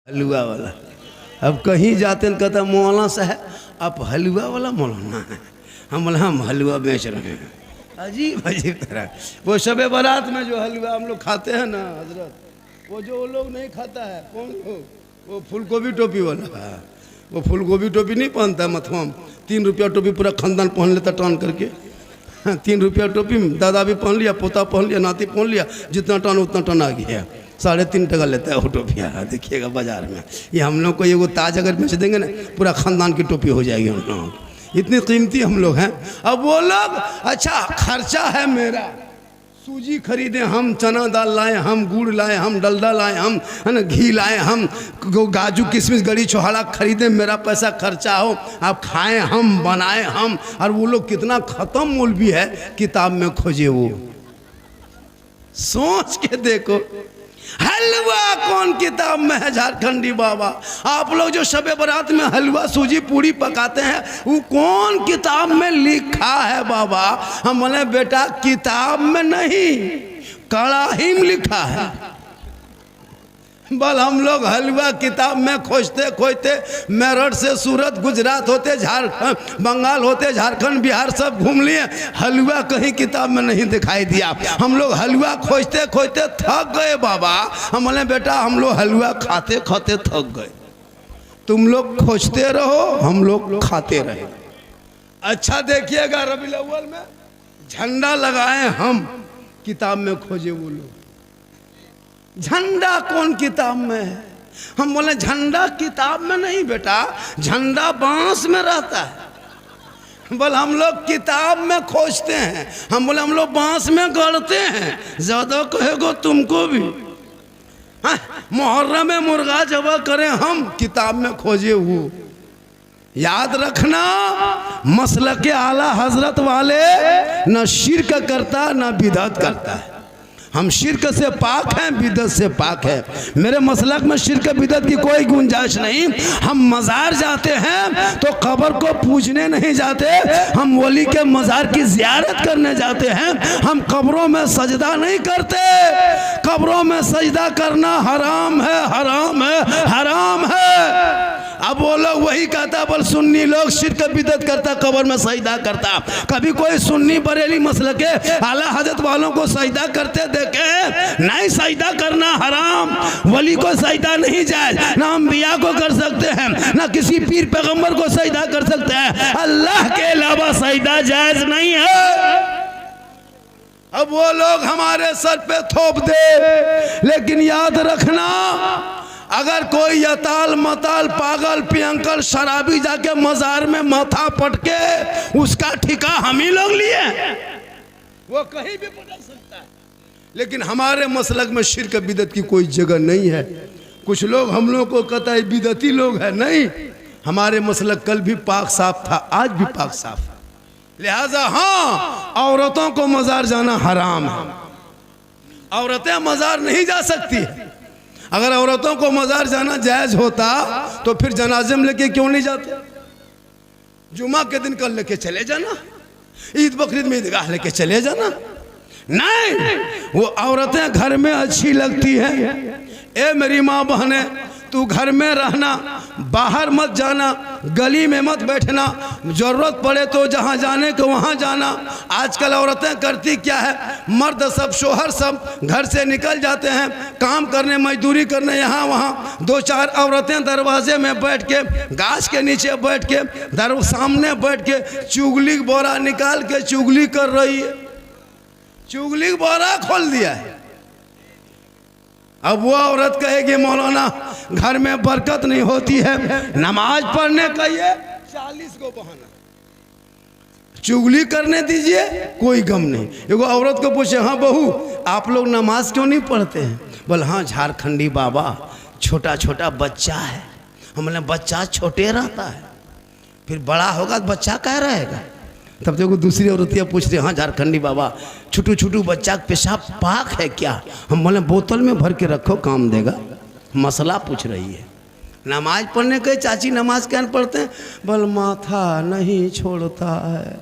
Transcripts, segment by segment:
हलवा वाला। अब कहीं जाते हैं कहता मौलाना साहब आप हलवा वाला मौलाना है। हम बोले हम हलवा बेच रहे हैं। अजीब अजीब तरह वो शबे बारात में जो हलवा हम लोग खाते हैं ना हजरत, वो लोग नहीं खाता है। कौन वो फूलगोभी टोपी वाला है। वो फूलगोभी टोपी नहीं पहनता मथुआ में, 3 रुपया टोपी पूरा खानदान पहन लेता टान करके। 3 रुपया टोपी दादा भी पहन लिया, पोता पहन लिया, नाती पहन लिया, जितना टन उतना टन आ गया। 3.5 टका लेता है वो टोपिया। देखिएगा बाजार में, ये हम लोग को ये वो ताज अगर बेच देंगे ना पूरा खानदान की टोपी हो जाएगी। हम लोग इतनी कीमती हम लोग हैं। अब वो लोग अच्छा खर्चा है मेरा, सूजी खरीदे हम, चना दाल लाए हम, गुड़ लाए हम, डलडा लाए हम, है ना, घी लाए हम, काजू किशमिश गड़ी छोहाड़ा खरीदे, मेरा पैसा खर्चा हो, आप खाएं हम, बनाए हम। और वो लोग कितना ख़त्म मौलवी है, किताब में खोजे वो। सोच के देखो हलवा कौन किताब में है झारखंडी बाबा। आप लोग जो शबे बारात में हलवा सूजी पूड़ी पकाते हैं वो कौन किताब में लिखा है बाबा? हम बोले बेटा किताब में नहीं कड़ाही में लिखा है। बल हम लोग हलवा किताब में खोजते खोजते मेरठ से सूरत गुजरात होते झारखंड बंगाल होते झारखंड बिहार सब घूम लिए, हलवा कहीं किताब में नहीं दिखाई दिया। हम लोग हलवा खोजते खोजते थक गए बाबा। हम बोले बेटा हम लोग हलवा खाते खाते थक गए, तुम लोग खोजते रहो हम लोग खाते रहे। अच्छा देखिएगा रबीउल अव्वल में झंडा लगाए हम, किताब में खोजे वो लोग। झंडा कौन किताब में है? हम बोले झंडा किताब में नहीं बेटा, झंडा बांस में रहता है। बोले हम लोग किताब में खोजते हैं। हम बोले हम लोग बांस में गढ़ते हैं। ज्यादा कहेगो तुमको भी। मुहर्रम में मुर्गा जबा करें हम, किताब में खोजे वो। याद रखना मसलक आला हजरत वाले न शिर्क करता न बिदअत करता है। हम शिर्क से पाक हैं, बिदअत से पाक है। मेरे मसलक में शिर्क बिदअत की कोई गुंजाइश नहीं। हम मज़ार जाते हैं तो कब्र को पूजने नहीं जाते, हम वली के मज़ार की ज़ियारत करने जाते हैं। हम कब्रों में सजदा नहीं करते। कब्रों में सजदा करना हराम है, हराम है, हराम है। अब वो लोग वही कहता, बोल सुन्नी लोग शिर्क बिदअत करता, कब्र में सजदा करता। कभी कोई सुन्नी बरेली मसलक के आला हजरत वालों को सजदा करते देखे? नहीं, सजदा करना हराम। वली को सजदा नहीं जायज, ना अंबिया को कर सकते हैं, ना किसी पीर पैगंबर को सजदा कर सकते हैं। अल्लाह के अलावा सजदा जायज नहीं है। अब वो लोग हमारे सर पे थोप दे, लेकिन याद रखना अगर कोई यताल मताल पागल पियंकल शराबी जाके मजार में माथा पटके, उसका ठिका हम ही लोग लिए। वो कहीं भी पटक सकता है, लेकिन हमारे मसलक में शिर्क बिदअत की कोई जगह नहीं है। कुछ लोग हम लोग को कहता है बिदअती लोग है, नहीं, हमारे मसलक कल भी पाक साफ था, आज भी पाक साफ है। लिहाजा हाँ, औरतों को मजार जाना हराम है। औरतें मजार नहीं जा सकती। अगर औरतों को मजार जाना जायज होता तो फिर जनाजे में लेके क्यों नहीं जाते? जुमा के दिन कल लेके चले जाना, ईद बकरीद में ईदगाह लेके चले जाना। नहीं, वो औरतें घर में अच्छी लगती हैं। ए मेरी माँ बहने, तू घर में रहना, बाहर मत जाना, गली में मत बैठना, जरूरत पड़े तो जहाँ जाने को वहाँ जाना। आजकल औरतें करती क्या है, मर्द सब शोहर सब घर से निकल जाते हैं काम करने मजदूरी करने यहाँ वहाँ। 2-4 औरतें दरवाजे में बैठ के, गाछ के नीचे बैठ के, सामने बैठ के चुगली बोरा निकाल के चुगली कर रही है। चुगली बोरा खोल दिया है। अब वो औरत कहेगी मौलाना घर में बरकत नहीं होती है, नमाज पढ़ने का ये 40 को बहाना, चुगली करने दीजिए, कोई गम नहीं। एगो औरत को पूछे, हाँ बहू आप लोग नमाज क्यों नहीं पढ़ते हैं? बोल हाँ झारखंडी बाबा छोटा छोटा बच्चा है। हम बोले बच्चा छोटे रहता है, फिर बड़ा होगा तो बच्चा क्या रहेगा? तब देखो दूसरी औरतियाँ पूछ रही, हाँ झारखंडी बाबा छोटू छोटू बच्चा पेशाब पाक है क्या? हम बोले बोतल में भर के रखो काम देगा। मसला पूछ रही है। नमाज पढ़ने के चाची नमाज क्या पढ़ते हैं? बोल माथा नहीं छोड़ता है।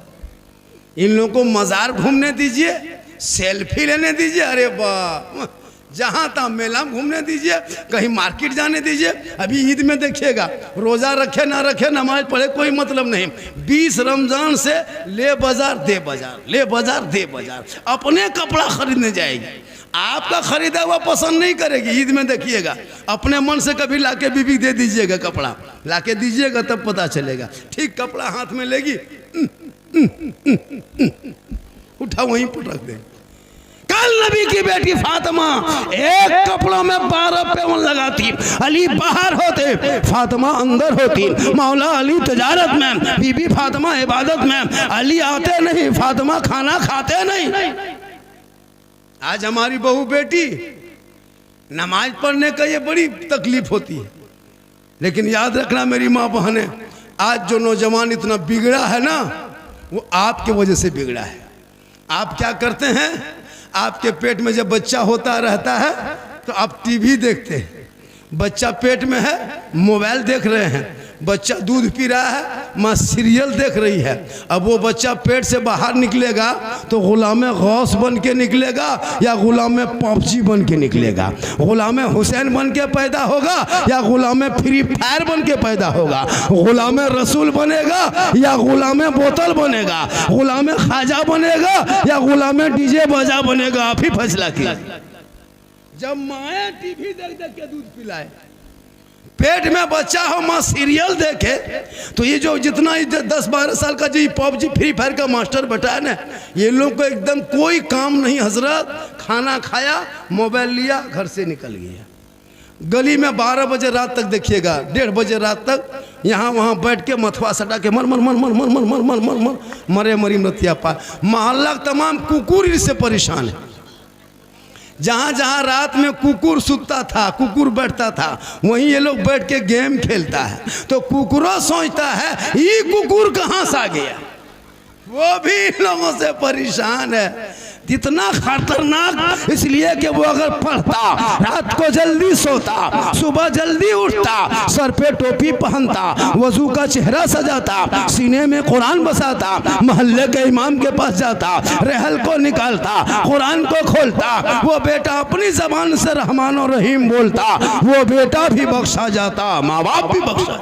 इन लोगों को मज़ार घूमने दीजिए, सेल्फी लेने दीजिए। अरे वाह, जहाँ तहाँ मेला में घूमने दीजिए, कहीं मार्केट जाने दीजिए। अभी ईद में देखिएगा, रोज़ा रखे ना रखे, नमाज पढ़े, कोई मतलब नहीं। 20 रमज़ान से ले बाजार दे बाजार, ले बाजार दे बाजार, अपने कपड़ा खरीदने जाएगी। आपका खरीदा हुआ पसंद नहीं करेगी। ईद में देखिएगा, अपने मन से कभी लाके बीबी दे दीजिएगा, कपड़ा लाके दीजिएगा, तब पता चलेगा। ठीक कपड़ा हाथ में लेगी, उठा वहीं पर रख दे। कल नबी की बेटी फातिमा एक कपड़ों में 12 पैवन लगाती, अली बाहर होते, फातिमा अंदर होती। मौला अली तजारत में, बीबी फातिमा इबादत में, अली आते नहीं, फातिमा खाना खाते नहीं। आज हमारी बहू बेटी नमाज पढ़ने का ये बड़ी तकलीफ होती है, लेकिन याद रखना मेरी माँ बहनें, आज जो नौजवान इतना बिगड़ा है ना, वो आपके वजह से बिगड़ा है। आप क्या करते हैं, आपके पेट में जब बच्चा होता रहता है तो आप टीवी देखते हैं, बच्चा पेट में है, मोबाइल देख रहे हैं, बच्चा दूध पी रहा है, माँ सीरियल देख रही है। अब वो बच्चा पेट से बाहर निकलेगा तो गुलाम गौस बन के निकलेगा या गुलाम पबजी बन के निकलेगा, गुलाम हुसैन बन के पैदा होगा या गुलाम फ्री फायर बन के पैदा होगा, गुलाम रसूल बनेगा या गुलाम बोतल बनेगा, गुलाम खाजा बनेगा या गुलाम डीजे बाजा बनेगा। आप ही फैसला किया। जब माए टीवी देख देख के दूध पिलाए, पेट में बच्चा हो, माँ सीरियल देखे, तो ये जो जितना 10-12 साल का जो पबजी फ्री फायर का मास्टर बैठा है ना, ये लोग को एकदम कोई काम नहीं हजरत। खाना खाया, मोबाइल लिया, घर से निकल गया। गली में 12 बजे रात तक देखिएगा, 1:30 बजे रात तक यहाँ वहाँ बैठ के मथवा सटा के मर मर मर मर मर मर मर मर मर मर मरे मरी मरतिया पा। मोहल्ला तमाम कुकुर इससे परेशान है। जहाँ जहाँ रात में कुकुर सुतता था, कुकुर बैठता था, वहीं ये लोग बैठ के गेम खेलता है। तो कुकुरों सोचता है ये कुकुर कहाँ से आ गया, वो भी लोगों से परेशान है। इतना खतरनाक इसलिए कि वो अगर पढ़ता, रात को जल्दी सोता, सुबह जल्दी उठता, सर पे टोपी पहनता, वजू का चेहरा सजाता, सीने में कुरान बसाता, मोहल्ले के इमाम के पास जाता, रहल को निकालता, कुरान को खोलता, वो बेटा अपनी जबान से रहमान और रहीम बोलता, वो बेटा भी बख्शा जाता, माँ बाप भी बख्शा।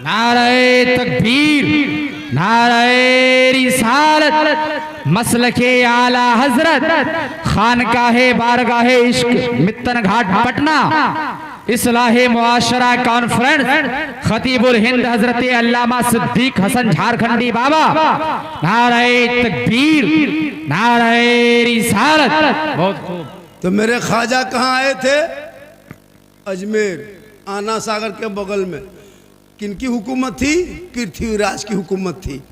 नारे तकबीर, नारे रिसालत, मसलके आला हजरत, खानकाहे बारगाहे इश्क, मित्तन घाट पटना, इस्लाहे मुआशरा कॉन्फ्रेंस, खतीबुल हिंद हजरत अल्लामा सिद्दीक हसन झारखंडी बाबा। नारे तकबीर, नारे रिसालत। बहुत खूब। तो मेरे ख्वाजा कहाँ आए थे? अजमेर, आना सागर के बगल में। किनकी हुकूमत थी? पृथ्वीराज की हुकूमत थी।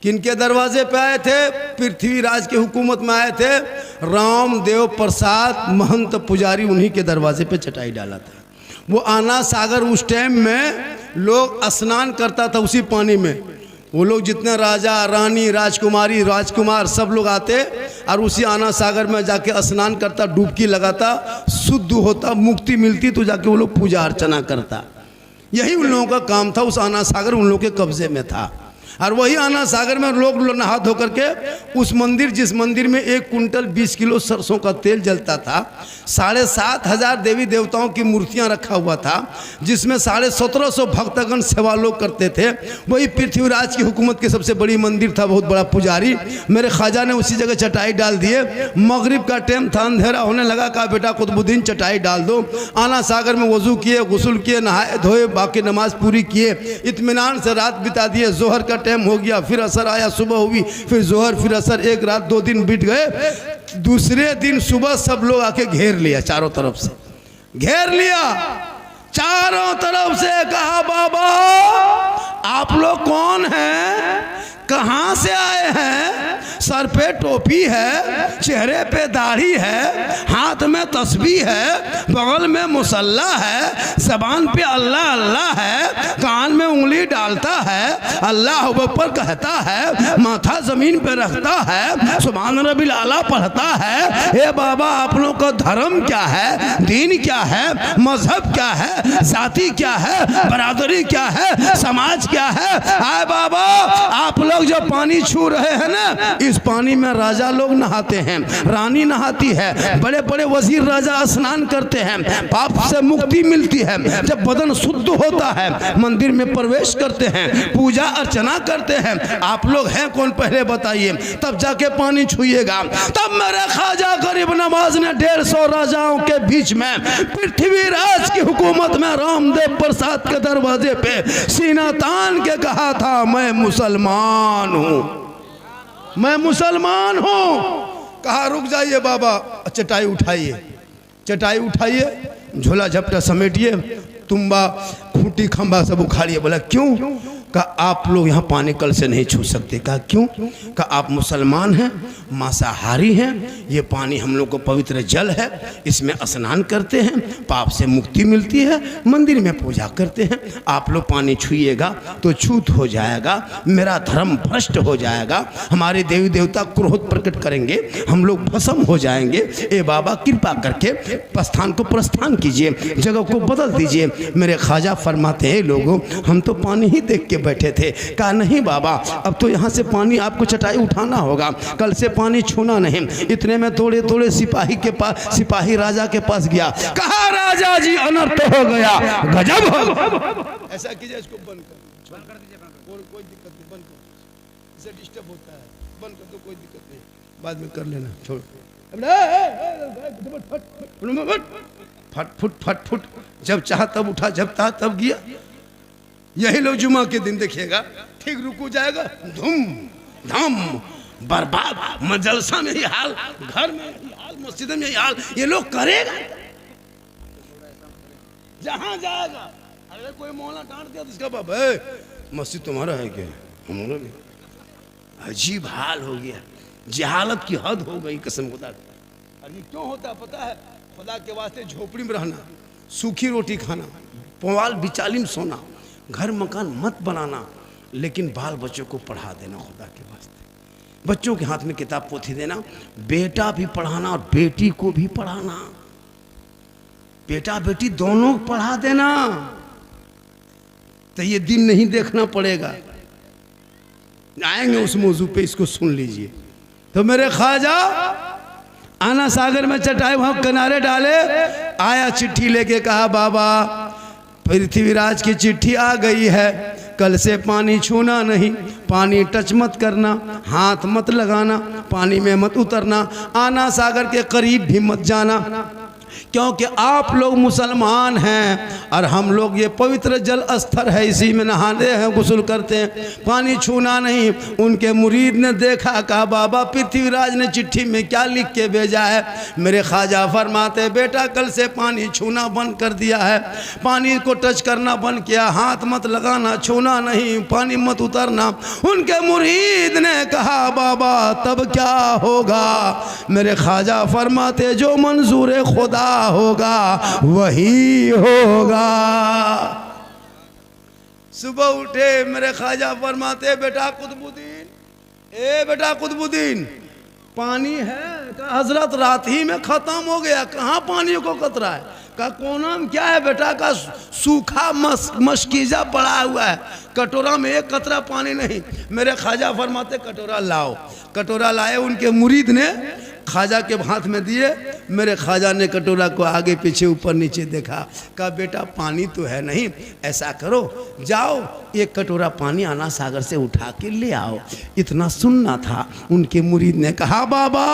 किनके दरवाजे पे आए थे? पृथ्वीराज की हुकूमत में आए थे। रामदेव प्रसाद महंत पुजारी, उन्हीं के दरवाजे पे चटाई डाला था। वो आना सागर उस टाइम में लोग स्नान करता था उसी पानी में। वो लोग जितने राजा रानी राजकुमारी राजकुमार सब लोग आते और उसी आना सागर में जाके स्नान करता, डुबकी लगाता, शुद्ध होता, मुक्ति मिलती, तो जाके वो लोग पूजा अर्चना करता। यही उन लोगों का काम था। उस आना सागर उन लोगों के कब्जे में था। और वही आना सागर में लोग नहा धो करके उस मंदिर, जिस मंदिर में 1 कुंटल 20 किलो सरसों का तेल जलता था, 7,500 देवी देवताओं की मूर्तियां रखा हुआ था, जिसमें 1750 भक्तगण सेवा लोग करते थे। वही पृथ्वीराज की हुकूमत की सबसे बड़ी मंदिर था, बहुत बड़ा पुजारी। मेरे ख्वाजा ने उसी जगह चटाई डाल दिए। मगरिब का टाइम था, अंधेरा होने लगा, कहा बेटा कुतुबुद्दीन चटाई डाल दो। आना सागर में वजू किए, गुस्ल किए, नहाए धोए, बाकी नमाज पूरी किए, इत्मीनान से रात बिता दिए। जोहर का टाइम हो गया, फिर असर आया, सुबह हुई, फिर जोहर, फिर असर, 1 रात 2 दिन बीत गए। दूसरे दिन सुबह सब लोग आके घेर लिया, चारों तरफ से घेर लिया, चारों तरफ से। कहा बाबा आप लोग कौन हैं, कहाँ से आए हैं? सर पे टोपी है, चेहरे पे दाढ़ी है, हाथ में तस्बीह है, बगल में मुसल्ला है, जबान पे अल्लाह अल्लाह है, कान में उंगली डालता है, अल्लाह अकबर कहता है, माथा जमीन पे रखता है, सुभान रब्बिल आला पढ़ता है। हे बाबा, आप लोगों का धर्म क्या है, दीन क्या है, मजहब क्या है, जाति क्या है, बरादरी क्या है, समाज क्या है? हाय बाबा, आप लोग जो पानी छू रहे हैं ना, इस पानी में राजा लोग नहाते हैं, रानी नहाती है, बड़े बड़े वजीर राजा स्नान करते हैं, पाप से मुक्ति मिलती है। जब बदन शुद्ध होता है, मंदिर में प्रवेश करते हैं, पूजा अर्चना करते हैं। आप लोग हैं कौन पहले बताइए, तब जाके पानी छूइएगा। तब मेरे ख्वाजा गरीब नवाज ने 150 राजाओं के बीच में पृथ्वीराज की हुकूमत में रामदेव प्रसाद के दरवाजे पे सीना तान के कहा था, मैं मुसलमान हूँ, मैं मुसलमान हूँ। कहा रुक जाइए बाबा, चटाई उठाइए, चटाई उठाइए, झोला झपटा समेटिए, तुम्बा खूंटी खंबा सब उखाड़िए। बोला क्यों? कहा आप लोग यहाँ पानी कल से नहीं छू सकते। कहा क्यों? कहा आप मुसलमान हैं, मांसाहारी हैं, ये पानी हम लोग को पवित्र जल है, इसमें स्नान करते हैं, पाप से मुक्ति मिलती है, मंदिर में पूजा करते हैं। आप लोग पानी छूइएगा तो छूत हो जाएगा, मेरा धर्म भ्रष्ट हो जाएगा, हमारे देवी देवता क्रोध प्रकट करेंगे, हम लोग भस्म हो जाएंगे। ए बाबा कृपा करके प्रस्थान को प्रस्थान कीजिए, जगह को बदल दीजिए। मेरे ख्वाजा फरमाते हैं, लोगों हम तो पानी ही देख के बैठे थे। कहा नहीं बाबा, अब तो यहाँ से पानी आपको चटाई उठाना होगा, कल से पानी छूना नहीं। इतने में थोड़े थोड़े सिपाही के पास, सिपाही राजा के पास गया। कहा राजा जी अनर्थ हो गया, गजब हो। ऐसा कीजिए, इसको बंद कर दीजिए, कोई दिक्कत नहीं, बंद कर, इसे डिस्टर्ब होता है, बंद कर दो, कोई दिक्कत नहीं, बाद में कर लेना, छोड़। फट फुट फट फुट, जब चाह तब उठा, जब चाह तब गया। यही लोग जुमा के दिन देखिएगा, ठीक रुकू जाएगा, धूम धाम बर्बाद। मजलसा में ही हाल, घर में ही हाल, मस्जिद में ही हाल, ये लोग करेगा जहां जाएगा। अगर कोई मौला डांट दिया तो इसका बाप है मस्जिद तुम्हारा है क्या, हमारा भी। अजीब हाल हो गया, जहालत की हद हो गई कसम खुदा। और ये क्यों होता पता है? खुदा के वास्ते झोपड़ी में रहना, सूखी रोटी खाना, पुआल बिचाली में सोना, घर मकान मत बनाना, लेकिन बाल बच्चों को पढ़ा देना खुदा के वास्ते। बच्चों के हाथ में किताब पोथी देना, बेटा भी पढ़ाना और बेटी को भी पढ़ाना, बेटा बेटी दोनों पढ़ा देना, तो ये दिन नहीं देखना पड़ेगा। आएंगे उस मौजू पे, इसको सुन लीजिए। तो मेरे ख्वाजा आना सागर में चटाई वहां किनारे डाले, आया चिट्ठी लेके, कहा बाबा पृथ्वीराज की चिट्ठी आ गई है, कल से पानी छूना नहीं, पानी टच मत करना, हाथ मत लगाना, पानी में मत उतरना, आना सागर के करीब भी मत जाना, क्योंकि आप लोग मुसलमान हैं और हम लोग ये पवित्र जल स्थल है, इसी में नहाते हैं, गुस्ल करते हैं, पानी छूना नहीं। उनके मुरीद ने देखा, कहा बाबा पृथ्वीराज ने चिट्ठी में क्या लिख के भेजा है? मेरे ख्वाजा फरमाते, बेटा कल से पानी छूना बंद कर दिया है, पानी को टच करना बंद किया, हाथ मत लगाना, छूना नहीं, पानी मत उतरना। उनके मुरीद ने कहा बाबा तब क्या होगा? मेरे ख्वाजा फरमाते, जो मंजूर खुदा होगा वही होगा। सुबह उठे मेरे ख्वाजा फरमाते, बेटा कुतुबुद्दीन, ए बेटा कुतुबुद्दीन, पानी है? कहा हजरत रात ही में खत्म हो गया, कहाँ पानी को कतरा है? का कोना में क्या है बेटा? का सूखा मशकीजा पड़ा हुआ है, कटोरा में एक कतरा पानी नहीं। मेरे ख्वाजा फरमाते कटोरा लाओ। कटोरा लाए, उनके मुरीद ने ख्वाजा के हाथ में दिए। मेरे ख्वाजा ने कटोरा को आगे पीछे ऊपर नीचे देखा, कहा बेटा पानी तो है नहीं, ऐसा करो जाओ एक कटोरा पानी आना सागर से उठा के ले आओ। इतना सुनना था। उनके मुरीद ने कहा बाबा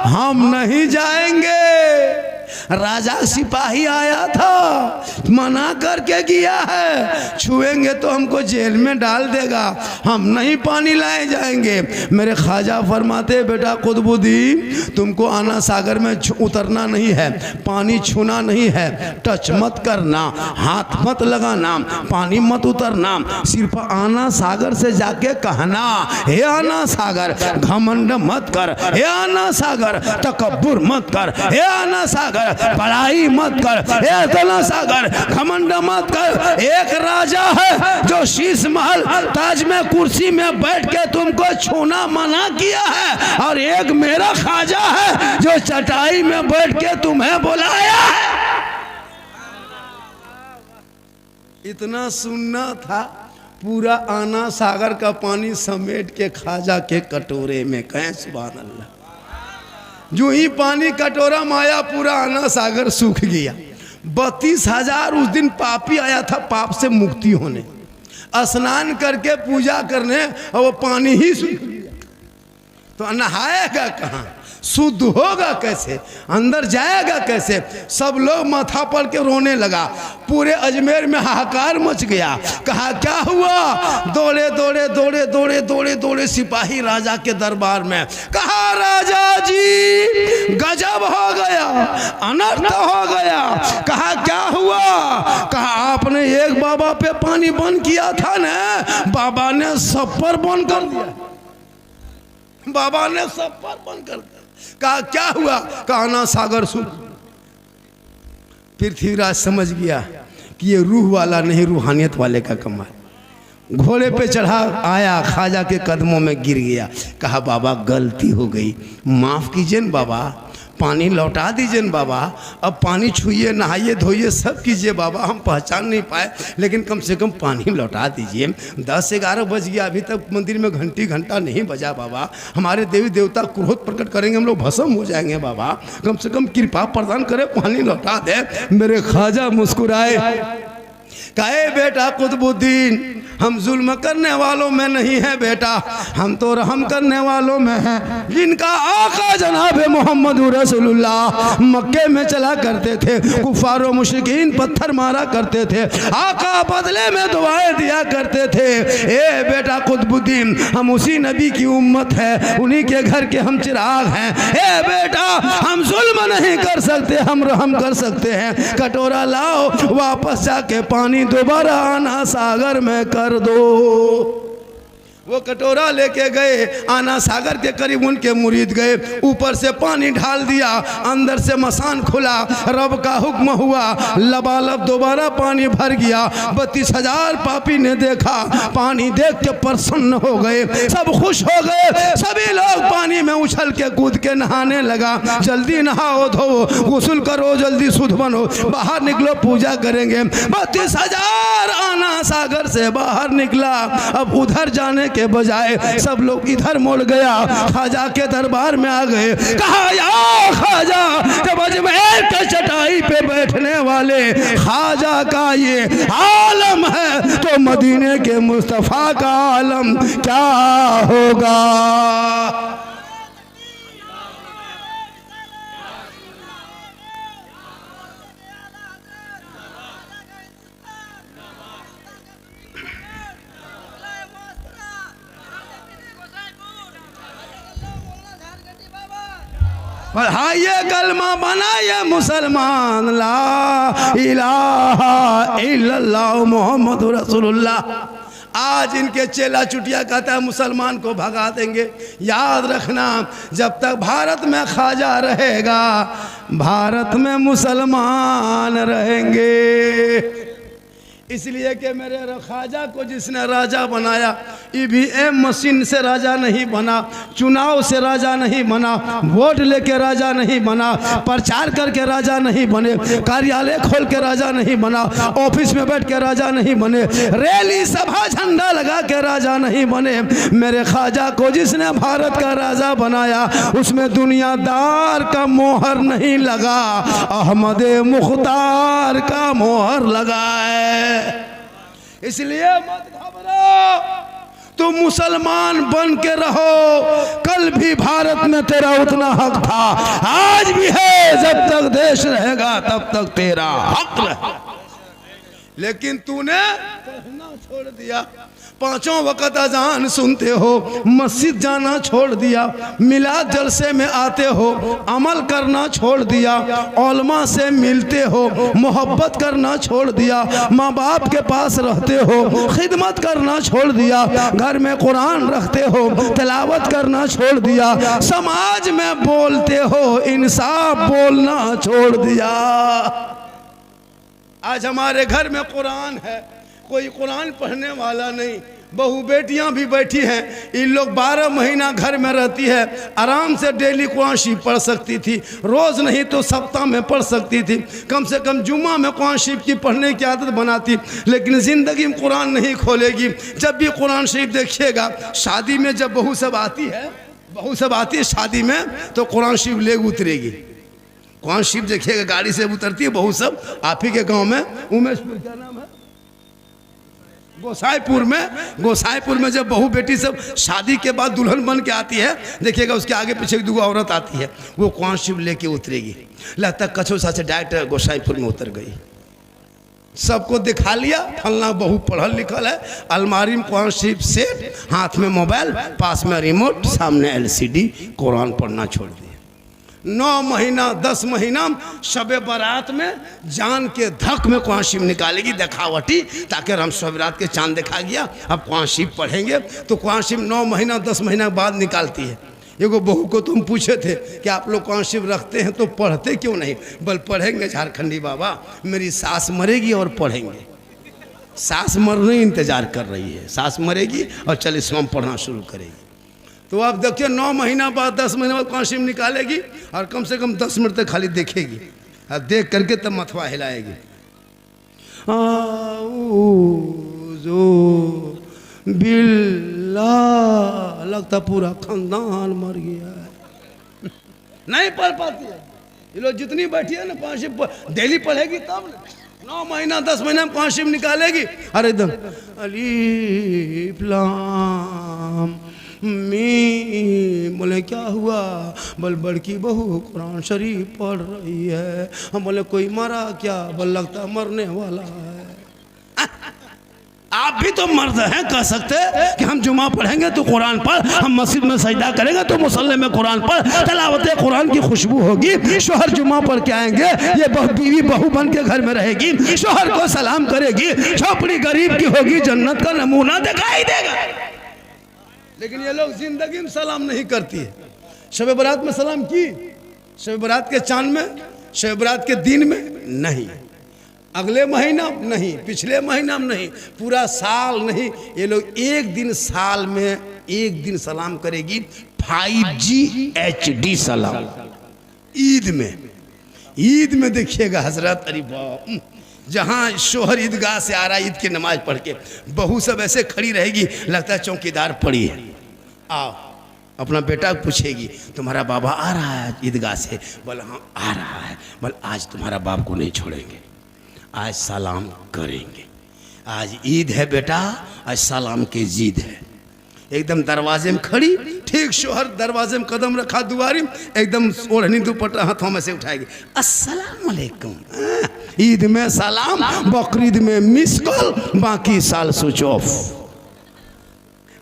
हम नहीं जाएंगे, राजा सिपाही आया था, मना करके गया है, छुएंगे तो हमको जेल में डाल देगा, हम नहीं पानी लाए जाएंगे। मेरे ख्वाजा फरमाते बेटा कुतुबुद्दीन तुमको आना सागर में उतरना नहीं है, पानी छूना नहीं है, टच मत करना, हाथ मत लगाना, पानी मत उतरना, सिर्फ आना सागर से जाके कहना हे आना सागर घमंड मत कर, हे आना सागर तकब्बुर मत कर, हे आना सागर कर, बड़ाई मत कर, इतना सागर घमंड मत कर। एक राजा है जो शीश महल ताज में कुर्सी में बैठ के तुमको छूना मना किया है, और एक मेरा ख्वाजा है जो चटाई में बैठ के तुम्हें बुलाया है। इतना सुनना था, पूरा आना सागर का पानी समेट के ख्वाजा के कटोरे में। कहें सुभान अल्लाह। जो ही पानी कटोरा में आया, पूरा आना सागर सूख गया। 32,000 उस दिन पापी आया था पाप से मुक्ति होने, स्नान करके पूजा करने, और वो पानी ही सूख गया। तो नहाएगा कहाँ, शुद्ध होगा कैसे, अंदर जाएगा कैसे? सब लोग माथा पड़ के रोने लगा। पूरे अजमेर में हाहाकार मच गया। कहा क्या हुआ? दौड़े दौड़े दौड़े दौड़े दौड़े दौड़े सिपाही राजा के दरबार में। कहा राजा जी गजब हो गया, अनर्थ हो गया। कहा क्या हुआ? कहा आपने एक बाबा पे पानी बंद किया था ना, बाबा ने सब पर बंद कर दिया, बाबा ने सब पर बंद कर दिया। कहा क्या हुआ? कहा ना सागर सूख। पृथ्वीराज समझ गया कि ये रूह वाला नहीं, रूहानियत वाले का कमाल। घोड़े पे चढ़ा आया, ख्वाजा के कदमों में गिर गया। कहा बाबा गलती हो गई, माफ कीजिए न बाबा, पानी लौटा दीजिए न बाबा, अब पानी छुइए, नहाइए, धोइए, सब कीजिए बाबा, हम पहचान नहीं पाए, लेकिन कम से कम पानी लौटा दीजिए। 10-11 बज गया, अभी तक मंदिर में घंटा नहीं बजा बाबा, हमारे देवी देवता क्रोध प्रकट करेंगे, हम लोग भस्म हो जाएंगे बाबा, कम से कम कृपा प्रदान करे, पानी लौटा दे। मेरे ख्वाजा मुस्कुराए, कहे बेटा कुतुबुद्दीन, हम जुल्म करने वालों में नहीं है बेटा, हम तो रहम करने वालों में हैं। जिनका आका जनाब मोहम्मद रसूलुल्लाह मक्के में चला करते थे, कुफार और मुशरिकीन पत्थर मारा करते थे, आका बदले में दुआएं दिया करते थे। ए बेटा कुतुबुद्दीन, हम उसी नबी की उम्मत है, उन्हीं के घर के हम चिराग हैं। ए बेटा हम जुल्म नहीं कर सकते, हम रहम कर सकते हैं। कटोरा लाओ, वापस जाके पानी दोबारा आना सागर में कर दो। वो कटोरा लेके गए, आना सागर के करीब उनके मुरीद गए, ऊपर से पानी ढाल दिया, अंदर से मसान खुला, रब का हुक्म हुआ, लबालब दोबारा पानी भर गया। 32,000 पापी ने देखा, पानी देख के प्रसन्न हो गए, सब खुश हो गए, सभी लोग पानी में उछल के कूद के नहाने लगा। जल्दी नहाओ धो, गुस्ल करो, जल्दी शुद्ध बनो, बाहर निकलो, पूजा करेंगे। 32,000 आना सागर से बाहर निकला। अब उधर जाने के बजाय सब लोग इधर मुड़ गया, ख्वाजा के दरबार में आ गए। कहा या ख्वाजा, जब अजमेर के चटाई पे बैठने वाले ख्वाजा का ये आलम है, तो मदीने के मुस्तफा का आलम क्या होगा? पढ़ाइए कलमा बनाइए मुसलमान, ला इलाहा इल्लल्लाह मोहम्मद रसूलुल्लाह। आज इनके चेला चुटिया कहता है मुसलमान को भगा देंगे। याद रखना, जब तक भारत में ख्वाजा रहेगा, भारत में मुसलमान रहेंगे। इसलिए कि मेरे ख्वाजा को जिसने राजा बनाया, ईवीएम मशीन से राजा नहीं बना, चुनाव से राजा नहीं बना, वोट लेके राजा नहीं बना, प्रचार करके राजा नहीं बने, कार्यालय खोल के राजा नहीं बना, ऑफिस में बैठ के राजा नहीं बने, रैली सभा झंडा लगा के राजा नहीं बने। मेरे ख्वाजा को जिसने भारत का राजा बनाया, उसमें दुनियादार का मोहर नहीं लगा, अहमद मुख्तार का मोहर लगा है। इसलिए मत घबराओ, तुम मुसलमान बन के रहो। कल भी भारत में तेरा उतना हक था, आज भी है, जब तक देश रहेगा तब तक तेरा हक रहेगा। लेकिन तूने पढ़ना छोड़ दिया, पांचों वक्त अजान सुनते हो, मस्जिद जाना छोड़ दिया, मिलाद जलसे में आते हो, अमल करना छोड़ दिया, उलमा से मिलते हो, मोहब्बत करना छोड़ दिया, माँ बाप के पास रहते हो, खिदमत करना छोड़ दिया, घर में कुरान रखते हो, तिलावत करना छोड़ दिया, समाज में बोलते हो, इंसाफ बोलना छोड़ दिया। आज हमारे घर में कुरान है, कोई कुरान पढ़ने वाला नहीं, बहू बेटियां भी बैठी हैं, इन लोग 12 महीना घर में रहती है, आराम से डेली कुरान शरीफ पढ़ सकती थी, रोज़ नहीं तो सप्ताह में पढ़ सकती थी, कम से कम जुम्मा में कुरान शरीफ की पढ़ने की आदत बनाती, लेकिन ज़िंदगी में कुरान नहीं खोलेगी। जब भी कुरान शरीफ देखिएगा, शादी में जब बहू सब आती है शादी में, तो कुरान शरीफ ले उतरेगी। कुरान शरीफ देखिएगा, गाड़ी से उतरती है बहू सब। आप ही के गाँव में उमेशपुर, क्या नाम है, गोसाईपुर में जब बहू बेटी सब शादी के बाद दुल्हन बन के आती है, देखिएगा उसके आगे पीछे 2 औरत आती है, वो कुरान शरीफ लेके उतरेगी। लगता कछोसा से डायरेक्ट गोसाईपुर में उतर गई, सबको दिखा लिया फलना बहू पढ़ल लिखल है, अलमारी में कुरान शरीफ सेट, हाथ में मोबाइल, पास में रिमोट, सामने LCD, कुरान पढ़ना छोड़ दिया। 9 महीना 10 महीना शबे बारात में जान के धक में कुरान शरीफ निकालेगी, दिखावटी, ताकि हम शब रात के चांद दिखा गया, अब कुरान शरीफ पढ़ेंगे। तो कुरान शरीफ 9 महीना 10 महीना बाद निकालती है। एगो बहू को तुम पूछे थे कि आप लोग कुरान शरीफ रखते हैं तो पढ़ते क्यों नहीं? बल पढ़ेंगे झारखंडी बाबा, मेरी सास मरेगी और पढ़ेंगे। सास मरने इंतजार कर रही है, सास मरेगी और 40वां पढ़ना शुरू करेगी। तो आप देखिए 9 महीना बाद 10 महीना बाद कुरान शरीफ निकालेगी और कम से कम 10 मिनट तक खाली देखेगी, और देख करके तब मथवा हिलाएगी। बिल्ला, लगता पूरा खानदान मर गया है। नहीं पढ़ पाती है ये लोग, जितनी बैठी है ना कुरान शरीफ डेली पढ़ेगी तब 9 महीना 10 महीना में कुरान शरीफ निकालेगी। अरे एकदम अलीफ लाम मीम, बोले क्या हुआ? बोल बड़की बहू कुरान शरीफ पढ़ रही है। हम बोले कोई मरा क्या? बोल लगता मरने वाला है। आप भी तो मर्द हैं, कह सकते कि हम जुमा पढ़ेंगे तो कुरान पढ़, हम मस्जिद में सजदा करेंगे तो मुसल्ले में कुरान पढ़, तिलावत कुरान की खुशबू होगी, शोहर जुमा पढ़ के आएंगे, ये बीवी बहू बन के घर में रहेगी, शोहर को सलाम करेगी, झोपड़ी गरीब की होगी, जन्नत का नमूना दिखाई देगा। लेकिन ये लोग जिंदगी में सलाम नहीं करती है। शब बारात में सलाम की, शब बारात के चांद में, शब बारात के दिन में नहीं, अगले महीना नहीं, पिछले महीना में नहीं, पूरा साल नहीं। ये लोग एक दिन साल में एक दिन सलाम करेगी, 5G HD सलाम। ईद में देखिएगा हजरत, अरे बाप, जहाँ शोहर ईदगाह से आ रहा है ईद की नमाज पढ़ के, बहू सब ऐसे खड़ी रहेगी, लगता है चौकीदार पड़ी है। आओ, अपना बेटा पूछेगी तुम्हारा बाबा आ रहा है ईदगाह से? बोला हाँ आ रहा है। बोल आज तुम्हारा बाप को नहीं छोड़ेंगे, आज सलाम करेंगे, आज ईद है बेटा, आज सलाम की जीद है। एकदम दरवाजे में खड़ी, ठीक शोहर दरवाजे में कदम रखा दुआरी, एकदम ओढ़नी दुपट्टा हाथों में से उठाएगी, अस्सलाम वालेकुम। ईद में सलाम, बकरीद में मिस कॉल, बाकी साल स्विच ऑफ।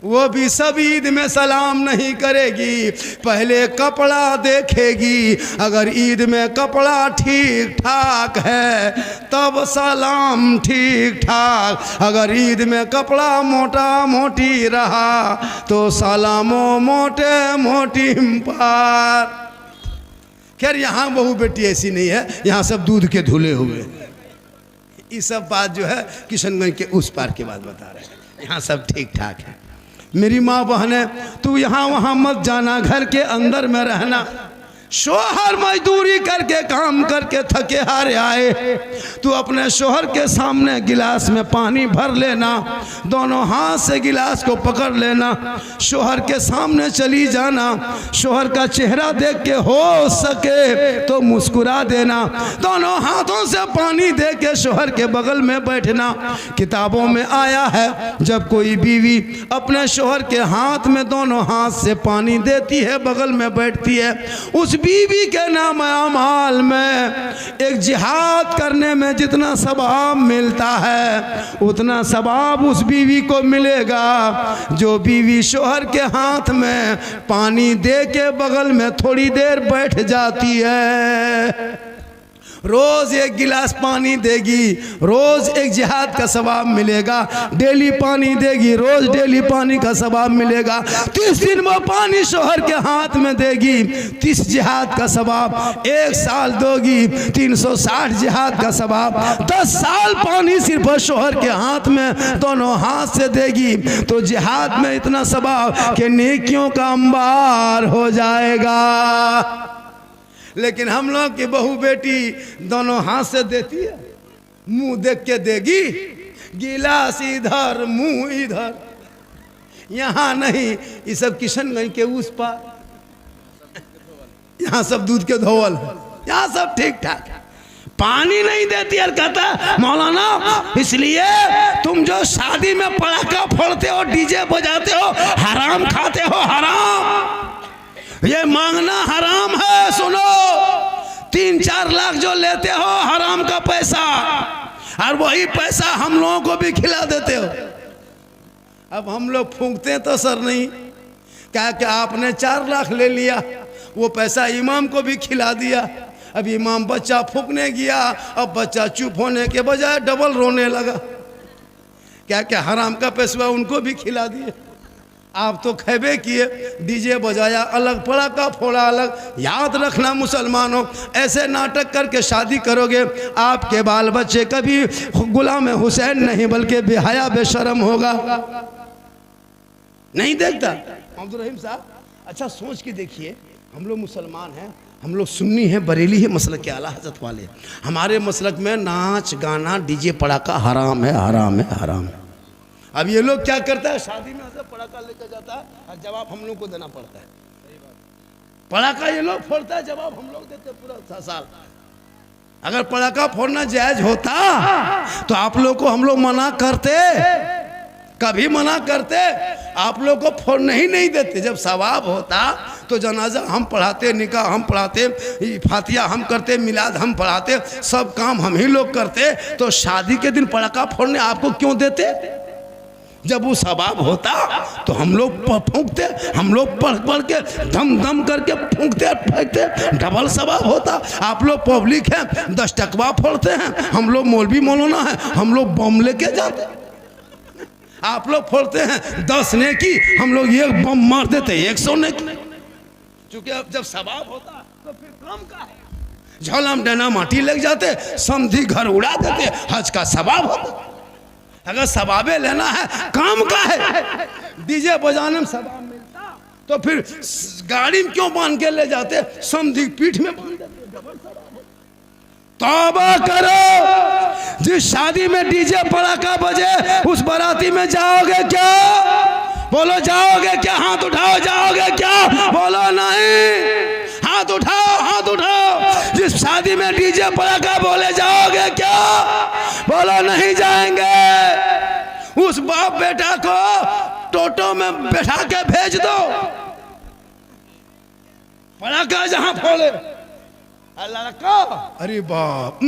वो भी सब ईद में सलाम नहीं करेगी, पहले कपड़ा देखेगी, अगर ईद में कपड़ा ठीक ठाक है तब सलाम ठीक ठाक, अगर ईद में कपड़ा मोटा मोटी रहा तो सलामो मोटे मोटी पार। खैर यहाँ बहू बेटी ऐसी नहीं है, यहाँ सब दूध के धुले हुए। ये सब बात जो है किशनगंज के उस पार की बात बता रहे हैं, यहाँ सब ठीक ठाक है। मेरी माँ बहने, तू यहाँ वहाँ मत जाना, घर के अंदर में रहना। शोहर मजदूरी करके काम करके थके हारे आए, तू अपने शोहर के सामने गिलास में पानी भर लेना, दोनों हाथ से गिलास को पकड़ लेना, शोहर के सामने चली जाना, शोहर का चेहरा देख के हो सके तो मुस्कुरा देना, दोनों हाथों से पानी दे के शोहर के बगल में बैठना। किताबों में आया है जब कोई बीवी अपने शोहर के हाथ में दोनों हाथ से पानी देती है, बगल में बैठती है, उस बीवी के नाम अमाल में एक जिहाद करने में जितना सवाब मिलता है उतना सवाब उस बीवी को मिलेगा जो बीवी शोहर के हाथ में पानी दे के बगल में थोड़ी देर बैठ जाती है। रोज एक गिलास पानी देगी, रोज एक जिहाद का सवाब मिलेगा। डेली पानी देगी, रोज डेली पानी का सवाब मिलेगा। 30 दिन वो पानी शोहर के हाथ में देगी, 30 जिहाद का सवाब। 1 साल दोगी, 360 जिहाद का सवाब। 10 साल पानी सिर्फ शोहर के हाथ में दोनों हाथ से देगी तो जिहाद में इतना सवाब कि नेकियों का अंबार हो जाएगा। लेकिन हम लोग की बहू बेटी दोनों हाथ से देती है, मुंह देख के देगी, गिलास इधर मुंह इधर, यहाँ नहीं। ये सब किशनगंज के उस पार, यहाँ सब दूध के धोवल है, यहाँ सब ठीक ठाक है। पानी नहीं देती और कहता मौलाना इसलिए तुम जो शादी में पटाखा फोड़ते हो, डीजे बजाते हो, हराम खाते हो, हराम, ये मांगना हराम है। सुनो, 3-4 लाख जो लेते हो हराम का पैसा, और वही पैसा हम लोगों को भी खिला देते हो। अब हम लोग फूंकते तो सर नहीं, क्या क्या आपने 4 लाख ले लिया, वो पैसा इमाम को भी खिला दिया। अब इमाम बच्चा फूंकने गया, अब बच्चा चुप होने के बजाय डबल रोने लगा। क्या क्या हराम का पैसा उनको भी खिला दिए। आप तो खैबे किए, डीजे बजाया अलग, पटाखा फोड़ा अलग। याद रखना मुसलमानों, ऐसे नाटक करके शादी करोगे आपके बाल बच्चे कभी गुलाम हुसैन नहीं बल्कि बेहया बेशरम होगा। नहीं देखता अब्दुल रहीम साहब? अच्छा सोच के देखिए, हम लोग मुसलमान हैं, हम लोग सुन्नी हैं, बरेली है, मसलक के आला हज़रत वाले। हमारे मसलक में नाच गाना डीजे पटाखा हराम है, हराम है, हराम है। अब ये लोग क्या करता है, शादी में ऐसे पटाखा लेकर जाता है और जवाब हम लोग को देना पड़ता है। पटाखा ये लोग फोड़ता है, जवाब हम लोग देते पूरा साल। अगर पटाखा फोड़ना जायज होता तो आप लोग को हम लोग मना करते, कभी मना करते? आप लोग को फोड़ने ही नहीं देते। जब सवाब होता तो जनाजा हम पढ़ाते, निकाह हम पढ़ाते, फातिया हम करते, मिलाद हम पढ़ाते, सब काम हम ही लोग करते। तो शादी के दिन पटाखा फोड़ने आपको क्यों देते? जब वो सवाब होता तो हम लोग फूंकते, हम लोग पढ़ के दम दम करके फूंकते फेंकते, डबल सवाब होता। आप लोग पब्लिक हैं, 10 टकवा फोड़ते हैं, हम लोग मौलवी मौलाना है, हम लोग बम लेके जाते। आप लोग फोड़ते हैं 10 नेकी, हम लोग 1 बम मार देते 100 नेकी। क्योंकि अब जब सवाब होता तो फिर काम का है। झोलम डना माटी लग जाते, समधी घर उड़ा देते, हज का सवाब होता। अगर सवाबे लेना है, काम का है, डीजे बजाने में सवाब मिलता तो फिर गाड़ी में क्यों बांध के ले जाते, समधी पीठ में बांध देते, डबल सवाब होता। तौबा करो, जिस शादी में डीजे पटाखा बजे उस बाराती में जाओगे क्या? बोलो जाओगे क्या? हाथ उठाओ, जाओगे क्या? बोलो नहीं। हाथ उठाओ, हाथ उठाओ। जिस शादी में डीजे पटाखा बोले जाओगे क्या? बोलो नहीं जाएंगे। उस बाप बेटा को टोटो में बैठा के भेज दो, पटाखा जहां फोड़े। लड़का अरे बाप,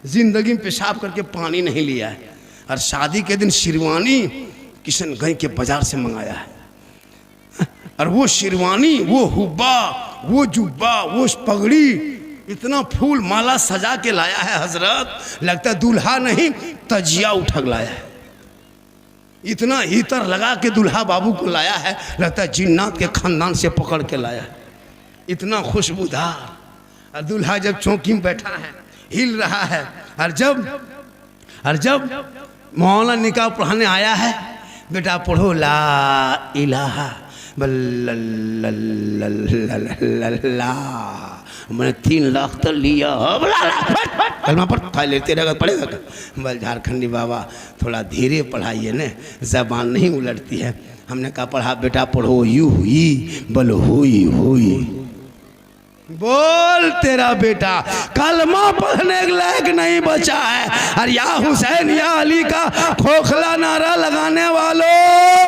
जिंदगी में पेशाब करके पानी नहीं लिया है, और शादी के दिन शेरवानी किशनगंज के बाजार से मंगाया है। और वो शेरवानी, वो हुब्बा, वो जुब्बा, वो पगड़ी, इतना फूल माला सजा के लाया है हजरत, लगता दूल्हा नहीं तजिया उठक लाया है। इतना इतर लगा के दूल्हा बाबू को लाया है, लगता है जिन्नात के खानदान से पकड़ के लाया है। इतना खुशबूदार। और दूल्हा जब चौकी में बैठा है, हिल रहा है, और जब मौलाना निकाह पढ़ाने आया है, बेटा पढ़ो ला इलाहा बल्ला, मैंने 3 लाख तो लिया, कलमा पर लेते रहेगा, पड़ेगा। बल झारखंडी बाबा थोड़ा धीरे पढ़ाइए न, जबान नहीं उलटती है। हमने कहा पढ़ा बेटा पढ़ो, यू हुई बल हुई हुई। बोल तेरा बेटा कलमा पढ़ने के लायक नहीं बचा है। और या हुसैन या अली का खोखला नारा लगाने वालों,